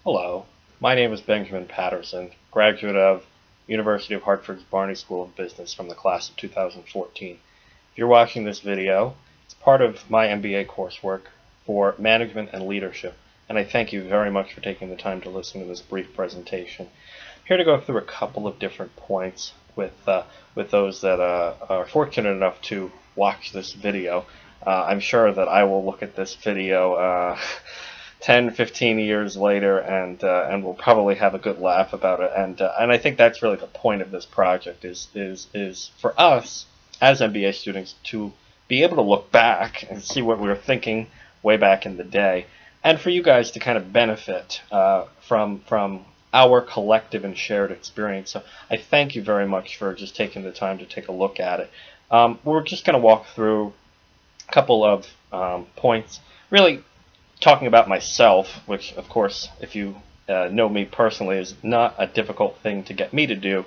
Hello, my name is Benjamin Patterson, graduate of University of Hartford's Barney School of Business from the class of 2014. If you're watching this video, it's part of my MBA coursework for management and leadership, and I thank you very much for taking the time to listen to this brief presentation. I'm here to go through a couple of different points with those that are fortunate enough to watch this video. I'm sure that I will look at this video 10, 15 years later, and we'll probably have a good laugh about it. And I think that's really the point of this project is for us as MBA students to be able to look back and see what we were thinking way back in the day, and for you guys to kind of benefit from our collective and shared experience. So I thank you very much for just taking the time to take a look at it. We're just going to walk through a couple of points, really talking about myself, which of course, if you know me personally, is not a difficult thing to get me to do,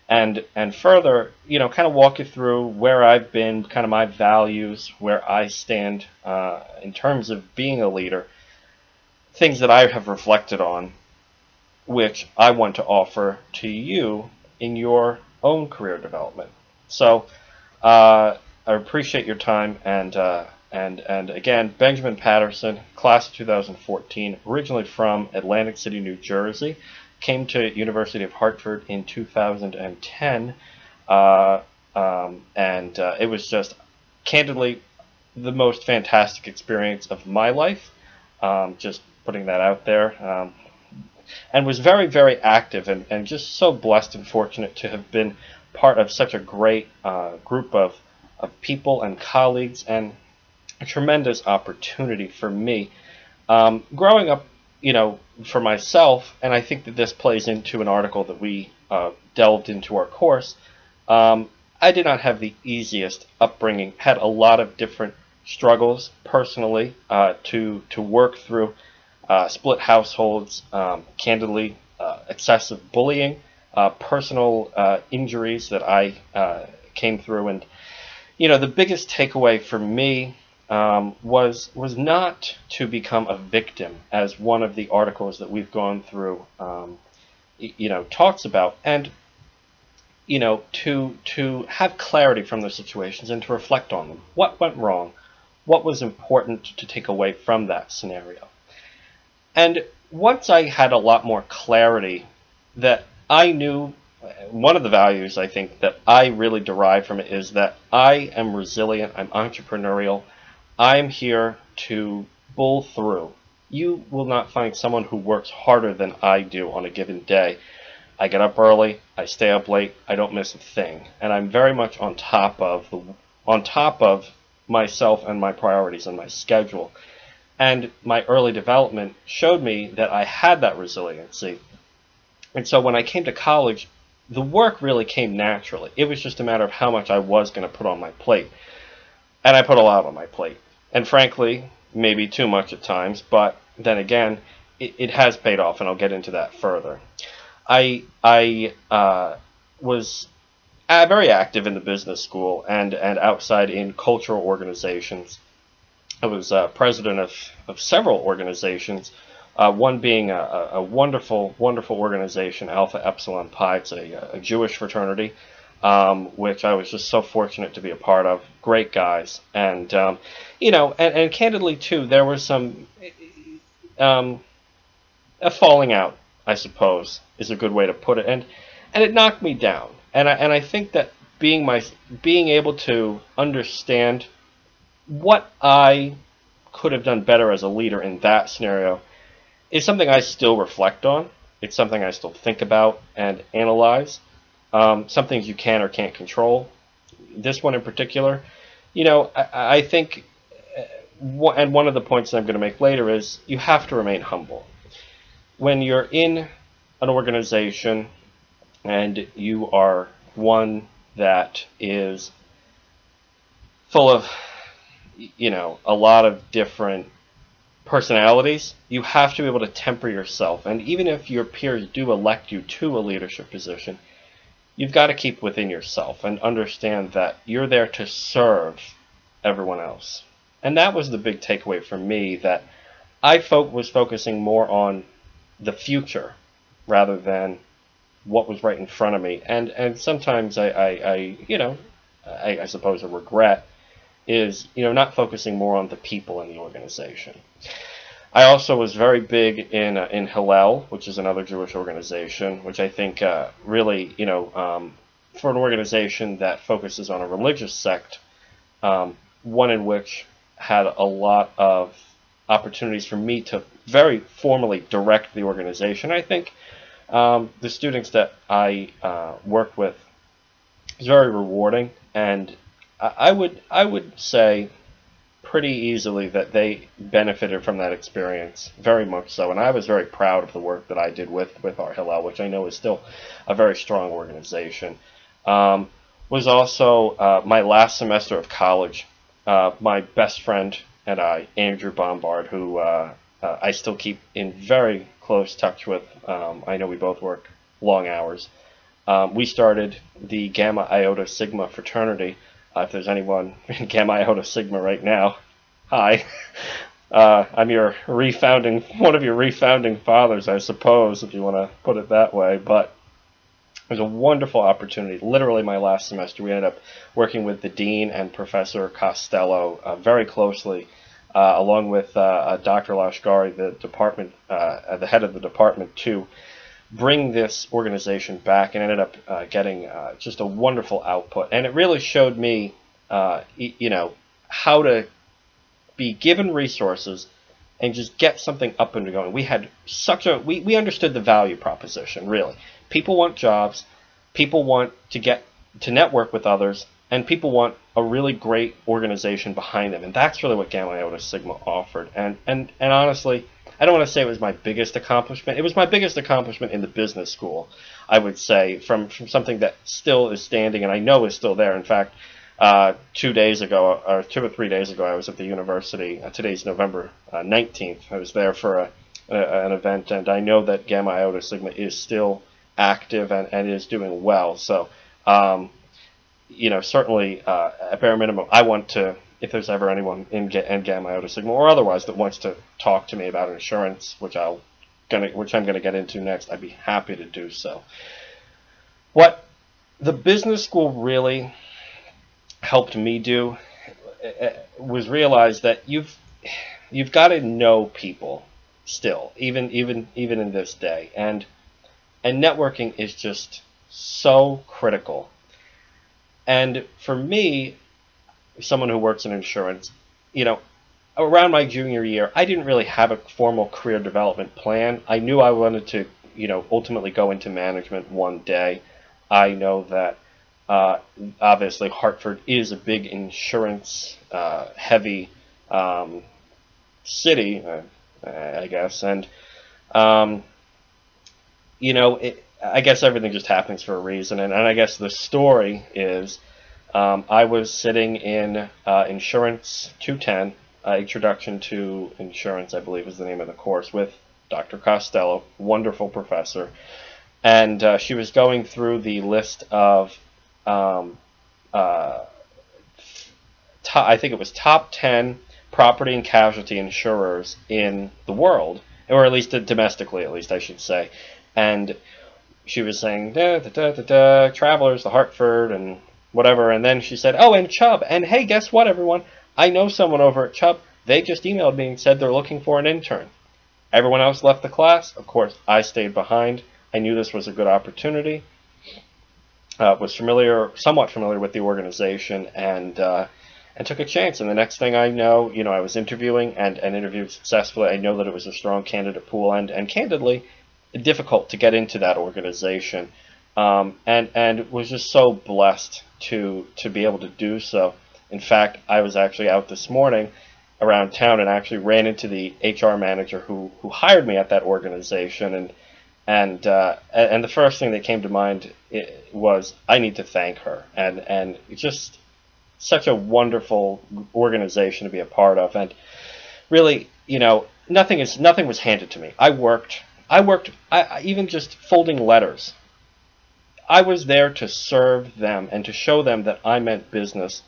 and further, kind of walk you through where I've been, kind of my values, where I stand in terms of being a leader, things that I have reflected on, which I want to offer to you in your own career development. So I appreciate your time, and again, Benjamin Patterson, class of 2014, originally from Atlantic City, New Jersey, came to University of Hartford in 2010, it was just, candidly, the most fantastic experience of my life, just putting that out there, and was very, very active, and just so blessed and fortunate to have been part of such a great group of people and colleagues, and a tremendous opportunity for me. Growing up, for myself, and I think that this plays into an article that we delved into our course, I did not have the easiest upbringing, had a lot of different struggles personally to work through, split households, candidly, excessive bullying, personal injuries that I came through, and the biggest takeaway for me was not to become a victim, as one of the articles that we've gone through talks about, and to have clarity from those situations and to reflect on them. What went wrong? What was important to take away from that scenario? And once I had a lot more clarity, that I knew, one of the values I think that I really derive from it is that I am resilient, I'm entrepreneurial, I'm here to bull through. You will not find someone who works harder than I do on a given day. I get up early, I stay up late, I don't miss a thing, and I'm very much on top of myself and my priorities and my schedule. And my early development showed me that I had that resiliency. And so when I came to college, the work really came naturally. It was just a matter of how much I was going to put on my plate. And I put a lot on my plate. And frankly, maybe too much at times, but then again, it has paid off, and I'll get into that further. I was very active in the business school and outside in cultural organizations. I was president of several organizations, one being a wonderful, wonderful organization, Alpha Epsilon Pi. It's a Jewish fraternity, which I was just so fortunate to be a part of. Great guys, and and candidly too, there was some a falling out, I suppose, is a good way to put it, and it knocked me down. And I think that being able to understand what I could have done better as a leader in that scenario is something I still reflect on. It's something I still think about and analyze. Some things you can or can't control. This one in particular, I think, and one of the points that I'm going to make later is you have to remain humble. When you're in an organization and you are one that is full of a lot of different personalities, you have to be able to temper yourself. And even if your peers do elect you to a leadership position, you've got to keep within yourself and understand that you're there to serve everyone else. And that was the big takeaway for me, that I was focusing more on the future rather than what was right in front of me. And sometimes I suppose a regret is, not focusing more on the people in the organization. I also was very big in Hillel, which is another Jewish organization, which I think really, for an organization that focuses on a religious sect, one in which had a lot of opportunities for me to very formally direct the organization. I think the students that I worked with is very rewarding, and I would say pretty easily that they benefited from that experience, very much so. And I was very proud of the work that I did with our Hillel, which I know is still a very strong organization. Was also my last semester of college. My best friend and I, Andrew Bombard, who I still keep in very close touch with. I know we both work long hours. We started the Gamma Iota Sigma fraternity. If there's anyone in Gamma Iota Sigma right now, hi. I'm one of your refounding fathers, I suppose, if you want to put it that way. But it was a wonderful opportunity. Literally my last semester, we ended up working with the dean and Professor Costello very closely, along with Dr. Lashkari, the head of the department, to bring this organization back, and ended up getting just a wonderful output. And it really showed me, how to be given resources and just get something up and going. We had we understood the value proposition, really. People want jobs, people want to network with others, and people want a really great organization behind them. And that's really what Gamma Iota Sigma offered. And honestly, I don't want to say it was my biggest accomplishment. It was my biggest accomplishment in the business school, I would say, from something that still is standing and I know is still there. In fact, 2 days ago, or 2 or 3 days ago, I was at the university. Today's November 19th. I was there for an event, and I know that Gamma Iota Sigma is still active and is doing well. So, certainly, at bare minimum, I want to, if there's ever anyone in Gamma Iota Sigma or otherwise that wants to talk to me about insurance, which I'm gonna get into next, I'd be happy to do so. What the business school really helped me do was realize that you've got to know people still, even in this day, and networking is just so critical. And for me, someone who works in insurance, around my junior year, I didn't really have a formal career development plan. I knew I wanted to, ultimately go into management one day. I know that obviously Hartford is a big insurance heavy city, I guess, and I guess everything just happens for a reason. And I guess the story is, I was sitting in Insurance 210, Introduction to Insurance, I believe is the name of the course, with Dr. Costello, wonderful professor. And she was going through the list of, I think it was top 10 property and casualty insurers in the world, or at least domestically, at least I should say. And she was saying, Travelers, the Hartford, and whatever. And then she said, oh, and Chubb. And hey, guess what, everyone? I know someone over at Chubb. They just emailed me and said they're looking for an intern. Everyone else left the class. Of course, I stayed behind. I knew this was a good opportunity. Was somewhat familiar with the organization, and took a chance. And the next thing I know, I was interviewing and interviewed successfully. I know that it was a strong candidate pool, and candidly, difficult to get into that organization. And was just so blessed to be able to do so. In fact, I was actually out this morning around town and actually ran into the HR manager who hired me at that organization, and the first thing that came to mind was I need to thank her, and it's just such a wonderful organization to be a part of. And really, nothing was handed to me. I worked even just folding letters. I was there to serve them and to show them that I meant business,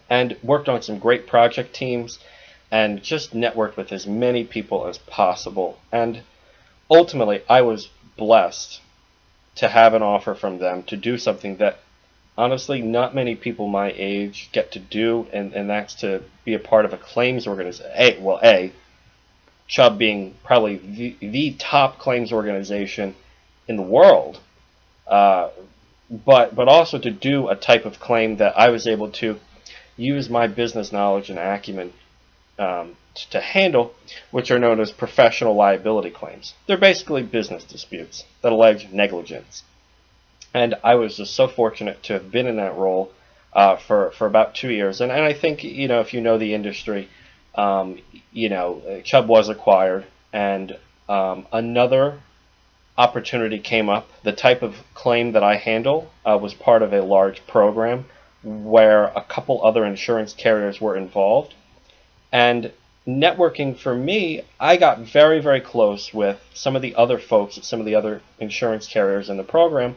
and worked on some great project teams and just networked with as many people as possible. And ultimately, I was blessed to have an offer from them to do something that honestly not many people my age get to do, and that's to be a part of a claims organization. Chubb being probably the top claims organization in the world, uh, but also to do a type of claim that I was able to use my business knowledge and acumen to handle, which are known as professional liability claims. They're basically business disputes that allege negligence. And I was just so fortunate to have been in that role for about 2 years. And I think, if you know the industry, Chubb was acquired, and another opportunity came up. The type of claim that I handle was part of a large program where a couple other insurance carriers were involved. And networking for me, I got very, very close with some of the other folks at some of the other insurance carriers in the program.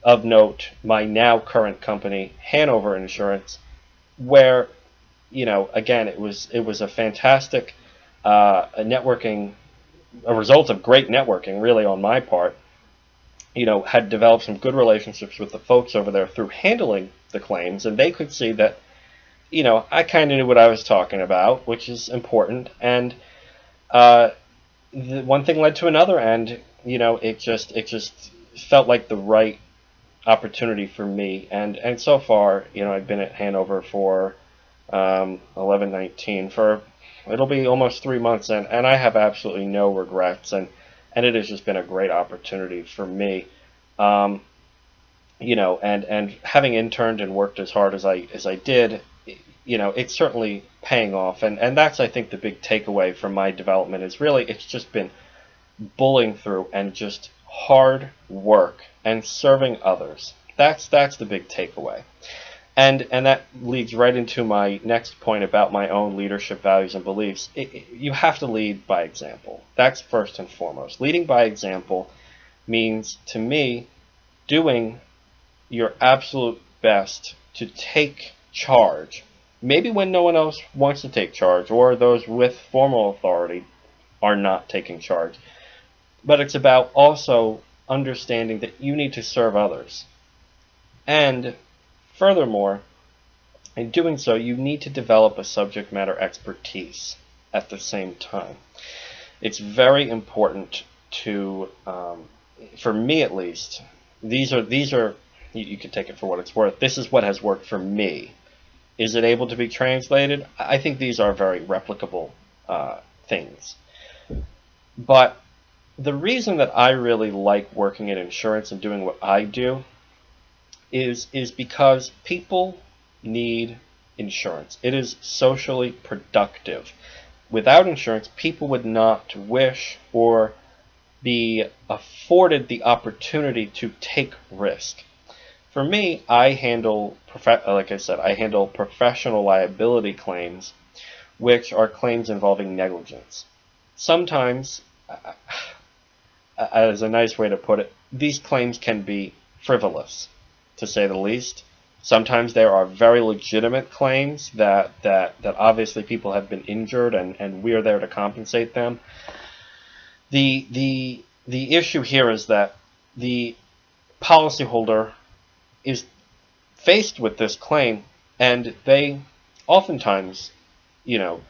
Of note, my now current company, Hanover Insurance, where, again, it was a fantastic a result of great networking, really, on my part. Had developed some good relationships with the folks over there through handling the claims, and they could see that, I kind of knew what I was talking about, which is important. And one thing led to another, and it just felt like the right opportunity for me. And so far, I've been at Hanover for 11-19 for it'll be almost 3 months, and I have absolutely no regrets, and it has just been a great opportunity for me. And having interned and worked as hard as I did, it's certainly paying off, and that's, I think, the big takeaway from my development is really it's just been bullying through and just hard work and serving others. That's the big takeaway. And that leads right into my next point about my own leadership values and beliefs. You have to lead by example. That's first and foremost. Leading by example means, to me, doing your absolute best to take charge. Maybe when no one else wants to take charge, or those with formal authority are not taking charge. But it's about also understanding that you need to serve others. And furthermore, in doing so, you need to develop a subject matter expertise at the same time. It's very important to, for me at least, these are you can take it for what it's worth. This is what has worked for me. Is it able to be translated? I think these are very replicable things. But the reason that I really like working in insurance and doing what I do is because people need insurance. It is socially productive. Without insurance, people would not wish or be afforded the opportunity to take risk. For me, I handle, like I said, I handle professional liability claims, which are claims involving negligence. Sometimes, as a nice way to put it, these claims can be frivolous, to say the least. Sometimes there are very legitimate claims that obviously people have been injured, and we are there to compensate them. The issue here is that the policyholder is faced with this claim, and they oftentimes,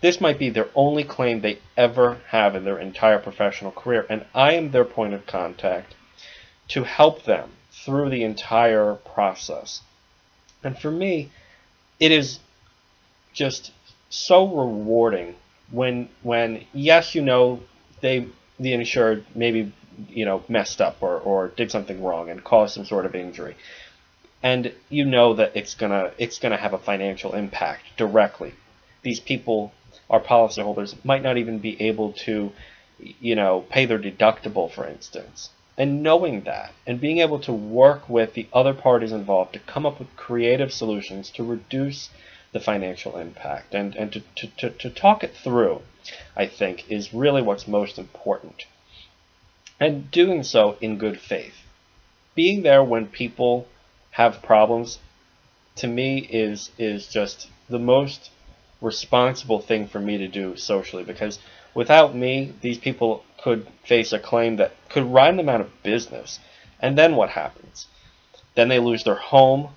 this might be their only claim they ever have in their entire professional career, and I am their point of contact to help them through the entire process. And for me, it is just so rewarding when yes, the insured maybe messed up or did something wrong and caused some sort of injury, and that it's gonna have a financial impact directly. These people, our policyholders, might not even be able to pay their deductible, for instance. And knowing that, and being able to work with the other parties involved to come up with creative solutions to reduce the financial impact and to talk it through, I think, is really what's most important. And doing so in good faith. Being there when people have problems, to me, is just the most responsible thing for me to do socially, because Without me, these people could face a claim that could run them out of business. And then what happens? Then they lose their home.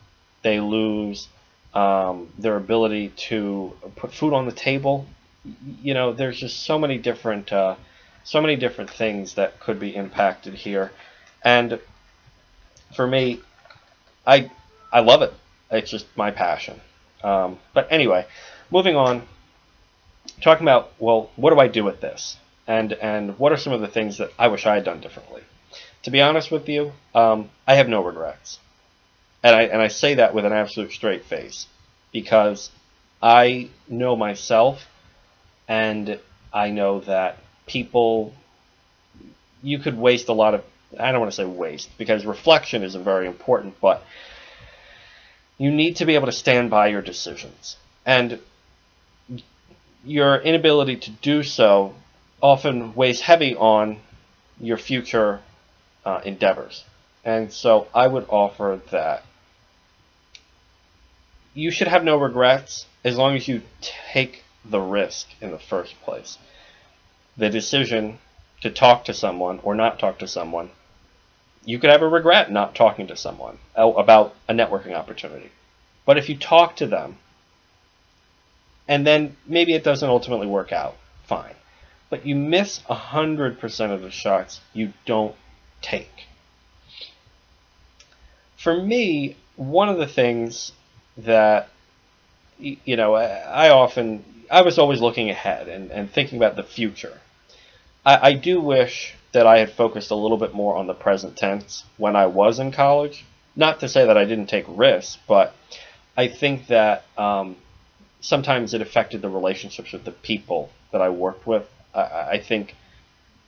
They lose their ability to put food on the table. You know, there's just so many different things that could be impacted here. And for me, I love it. It's just my passion. But anyway, moving on, talking about, well, what do I do with this? And what are some of the things that I wish I had done differently? To be honest with you, I have no regrets. And I say that with an absolute straight face, because I know myself, and I know that people, you could waste a lot of, I don't want to say waste, because reflection is very important, but you need to be able to stand by your decisions. And your inability to do so often weighs heavy on your future endeavors. And so I would offer that you should have no regrets as long as you take the risk in the first place. The decision to talk to someone or not talk to someone, you could have a regret not talking to someone about a networking opportunity. But if you talk to them, and then maybe it doesn't ultimately work out, fine. But you miss 100% of the shots you don't take. For me, one of the things that, you know, I was always looking ahead and thinking about the future. I do wish that I had focused a little bit more on the present tense when I was in college. Not to say that I didn't take risks, but I think that sometimes it affected the relationships with the people that I worked with. I think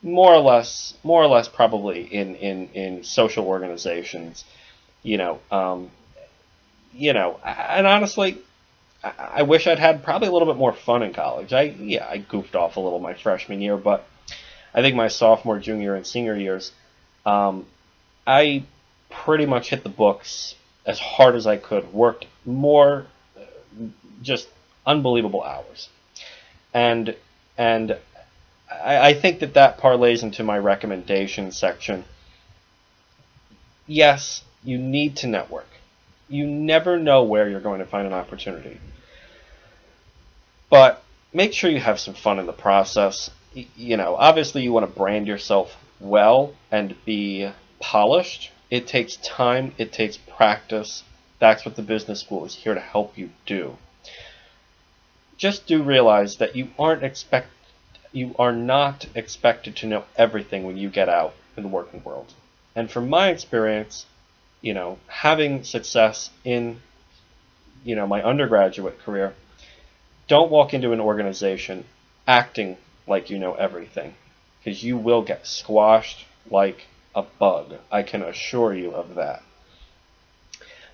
more or less probably in social organizations, and honestly, I wish I'd had probably a little bit more fun in college. I goofed off a little my freshman year, but I think my sophomore, junior, and senior years, I pretty much hit the books as hard as I could, worked more, just unbelievable hours. And I think that parlays into my recommendation section. Yes, you need to network. You never know where you're going to find an opportunity. But make sure you have some fun in the process. Obviously you want to brand yourself well and be polished. It takes time. It takes practice. That's what the business school is here to help you do. Just do realize that you are not expected to know everything when you get out in the working world. And from my experience, having success in, my undergraduate career, don't walk into an organization acting like you know everything, because you will get squashed like a bug. I can assure you of that.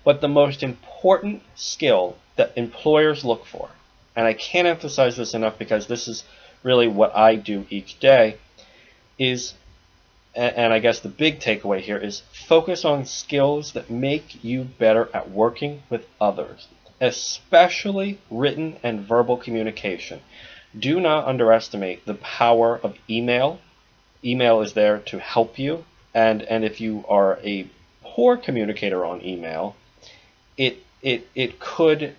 But the most important skill that employers look for, and I can't emphasize this enough because this is really what I do each day, is, and I guess the big takeaway here is, focus on skills that make you better at working with others, especially written and verbal communication. Do not underestimate the power of email. Email is there to help you, and if you are a poor communicator on email, it could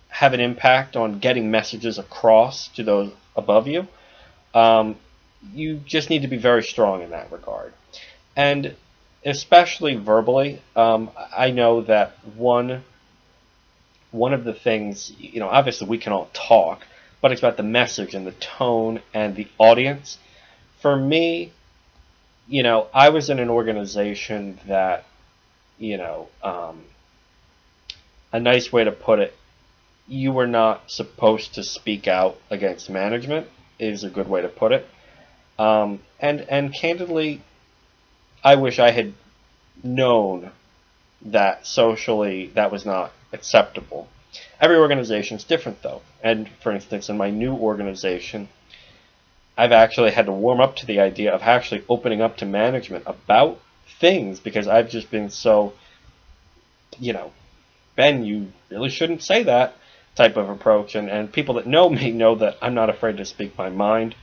have an impact on getting messages across to those above you. You just need to be very strong in that regard. And especially verbally, I know that one of the things, obviously we can all talk, but it's about the message and the tone and the audience. For me, I was in an organization that, a nice way to put it, you were not supposed to speak out against management is a good way to put it. And candidly, I wish I had known that socially that was not acceptable. Every organization is different, though. And for instance, in my new organization, I've actually had to warm up to the idea of actually opening up to management about things, because I've just been so, Ben, you really shouldn't say that type of approach. And people that know me know that I'm not afraid to speak my mind.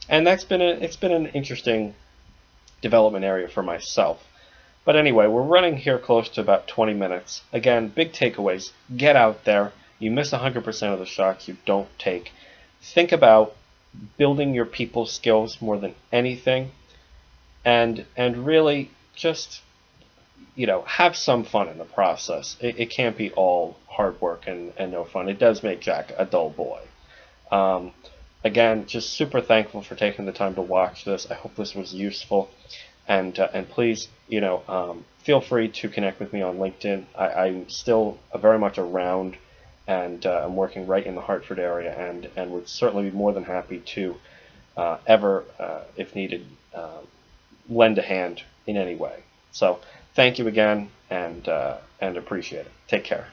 And it's been an interesting development area for myself. But anyway, we're running here close to about 20 minutes. Again, big takeaways. Get out there. You miss 100% of the shots you don't take. Think about building your people skills more than anything. And really just, have some fun in the process. It can't be all hard work and no fun. It does make Jack a dull boy. Again, just super thankful for taking the time to watch this. I hope this was useful. And please, feel free to connect with me on LinkedIn. I'm still very much around, and I'm working right in the Hartford area, and would certainly be more than happy to ever, if needed, lend a hand in any way. So thank you again, and appreciate it. Take care.